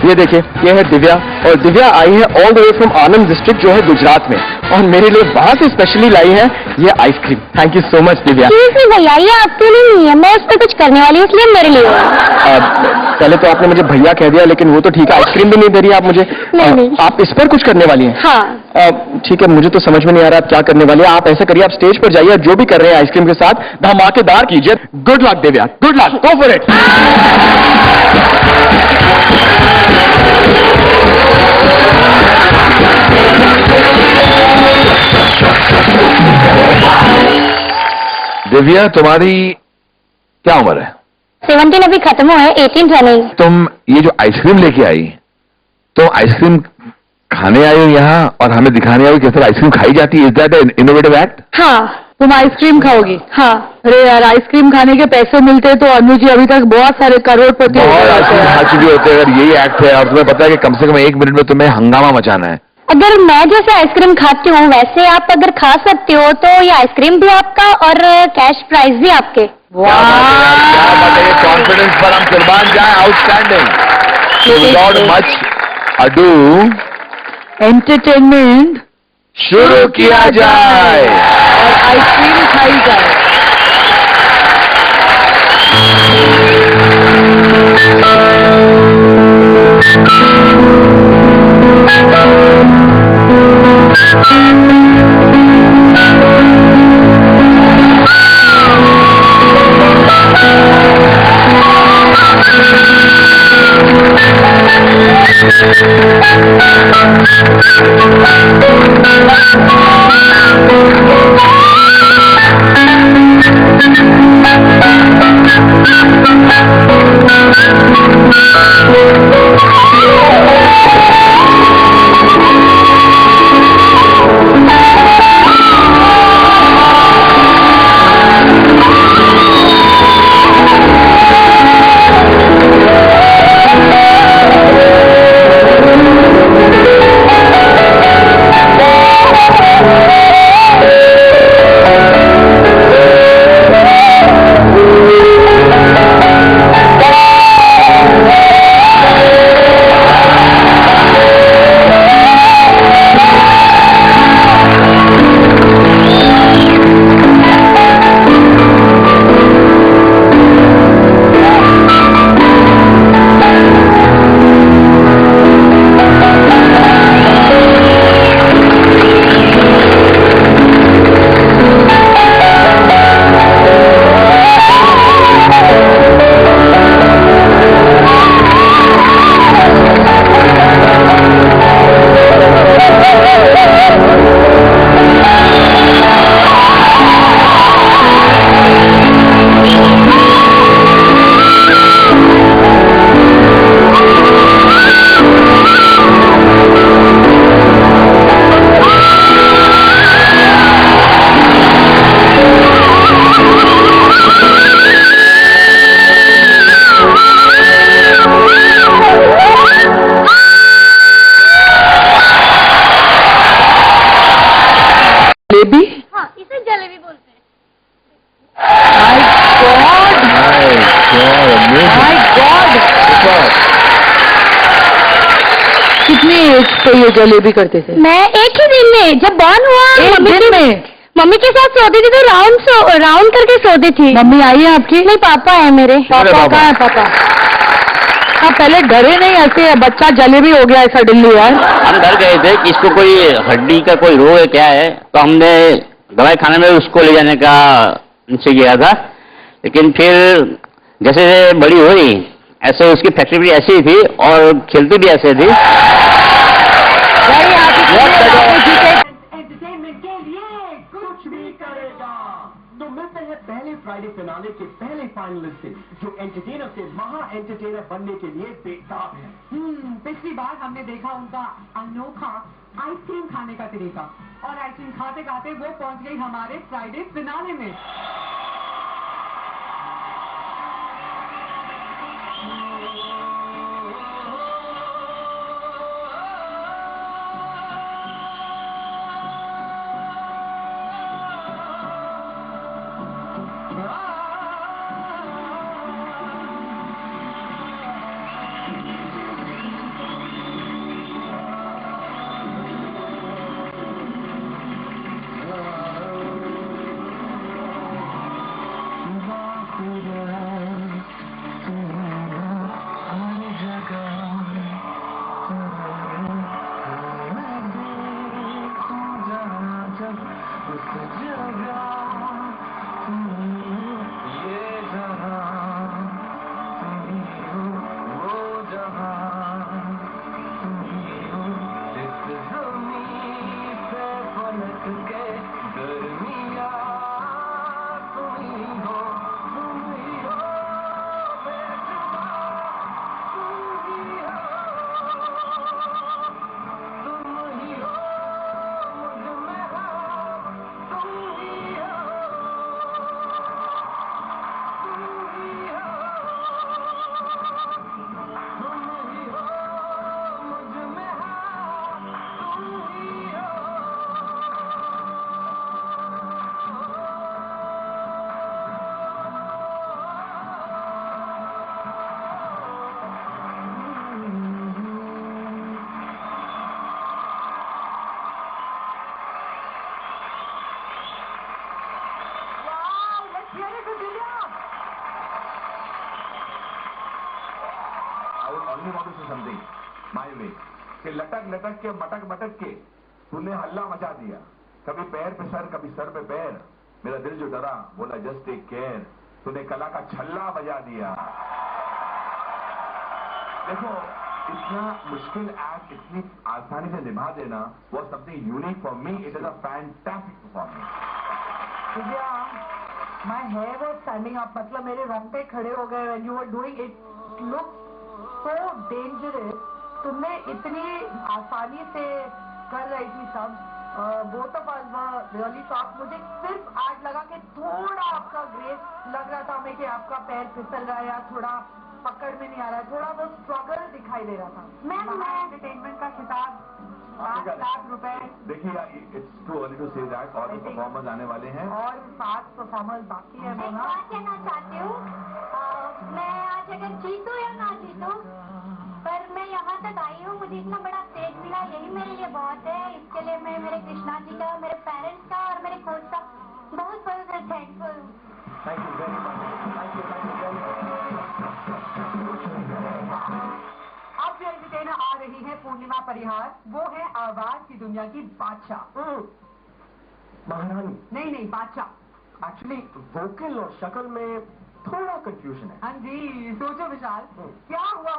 ये देखिए, ये है दिव्या, और दिव्या आई है all the way from Anand district जो है गुजरात में, और मेरे लिए वहां से स्पेशली लाई है ये ice cream. Thank you so much Divya. भैया, ये आपके लिए नहीं है, मैं उस पर कुछ करने वाली हूँ, इसलिए मेरे लिए। पहले तो आपने मुझे भैया कह दिया, लेकिन वो तो ठीक है, आइसक्रीम भी नहीं दे रही आप मुझे। नहीं। आप इस पर कुछ करने वाली हैं? हाँ। ठीक है, मुझे तो समझ में नहीं आ रहा आप क्या करने वाली है। आप ऐसा करिए, आप स्टेज पर जाइए और जो भी कर रहे हैं आइसक्रीम के साथ धमाकेदार कीजिए। Good luck Divya, good luck, go for it. Divya, तुम्हारी क्या उम्र है? 17 अभी खत्म हुआ है, 18 रनिंग। तुम ये जो आइसक्रीम लेके आई, तो आइसक्रीम खाने आई हो यहाँ और हमें दिखाने आई हो किस तरह आइसक्रीम खाई जाती है? Is that an innovative act? हाँ। तुम आइसक्रीम खाओगी? हाँ। अरे यार, आइसक्रीम खाने के पैसे मिलते तो अनु जी अभी तक बहुत सारे करोड़पति बहुत आइसक्रीम खा चुके होते हैं। अगर यही एक्ट है और तुम्हें पता है कि कम से कम 1 मिनट में तुम्हें हंगामा मचाना है। अगर मैं जैसे आइसक्रीम खाती हूँ वैसे आप अगर खा सकते हो तो ये आइसक्रीम भी आपका और कैश प्राइज भी आपके। क्या बात है, कॉन्फिडेंस पर हम कुर्बान जाए। Outstanding. Without much ado entertainment शुरू किया जाए और आइसक्रीम खाई जाए। जलेबी? हाँ, इसे जलेबी बोलते हैं। माय गॉड कितनी एज पे ये जलेबी करते थे? मैं एक ही दिन में जब बॉर्न हुआ एक दिन में? मम्मी के साथ सोती थी तो राउंड करके सोती थी। मम्मी आई है आपकी? नहीं, पापा है मेरे। पापा कहाँ है? पापा हाँ, पहले डरे नहीं ऐसे बच्चा जलेबी हो गया है सडनली यार। हम डर गए थे कि इसको कोई हड्डी का कोई रोग है क्या है, तो हमने दवाई खाने में उसको ले जाने का निश्चय किया था। लेकिन फिर जैसे बड़ी हो रही ऐसे उसकी फैक्ट्री भी ऐसी ही थी और खेलती भी ऐसे थी। एंटरटेनमेंट के लिए कुछ भी करेगा। तो मिलते हैं पहले फ्राइडे फिनाले के पहले फाइनलिस्ट से, जो एंटरटेनर से महा एंटरटेनर बनने के लिए बेताब है। पिछली बार हमने देखा उनका अनोखा आइसक्रीम खाने का तरीका, और आइसक्रीम खाते खाते वो पहुंच गई हमारे फ्राइडे फिनाले में। only want to say something my way कि लटक लटक के मटक मटक के तूने हल्ला मचा दिया, कभी पैर पे सर कभी सर पे पैर, मेरा दिल जो डरा बोला जस्ट टेक केयर, तूने कला का छल्ला बजा दिया। देखो इतना मुश्किल एक्ट इतनी आसानी से निभा देना was something unique for me. It is a fantastic performance. Divya, my hair was standing up, मतलब मेरे रोंगटे खड़े हो गए when you were doing it. Look so dangerous. तुमने इतनी आसानी से कर रही थी सब, both of us were really shocked. मुझे सिर्फ आज लगा कि थोड़ा आपका ग्रेस लग रहा था हमें कि आपका पैर फिसल रहा है या थोड़ा पकड़ में नहीं आ रहा है, थोड़ा बहुत स्ट्रगल दिखाई दे रहा था। मैम, मैं एंटरटेनमेंट का खिताब लाख रुपए। देखिए it's too early to say that, और भी परफॉर्मर्स आने वाले हैं और 7 परफॉर्मर्स बाकी है। एक बात कहना चाहती हूँ, मैं आज अगर जीतूँ या ना जीतूँ, पर मैं यहाँ तक आई हूँ, मुझे इतना बड़ा स्टेज मिला, यही मेरे लिए बहुत है। इसके लिए मैं मेरे कृष्णा जी का, मेरे पेरेंट्स का और मेरे कोच का बहुत बहुत थैंकफुल हूँ। Thank you very much, thank you very much. अब जो एंटरटेनर आ रही है पूर्णिमा परिहार, वो है आवाज की दुनिया की बादशाह। महारानी, नहीं बादशाह। एक्चुअली वोकल और शक्ल में थोड़ा कंफ्यूजन है। हाँ जी, सोचो विशाल, क्या हुआ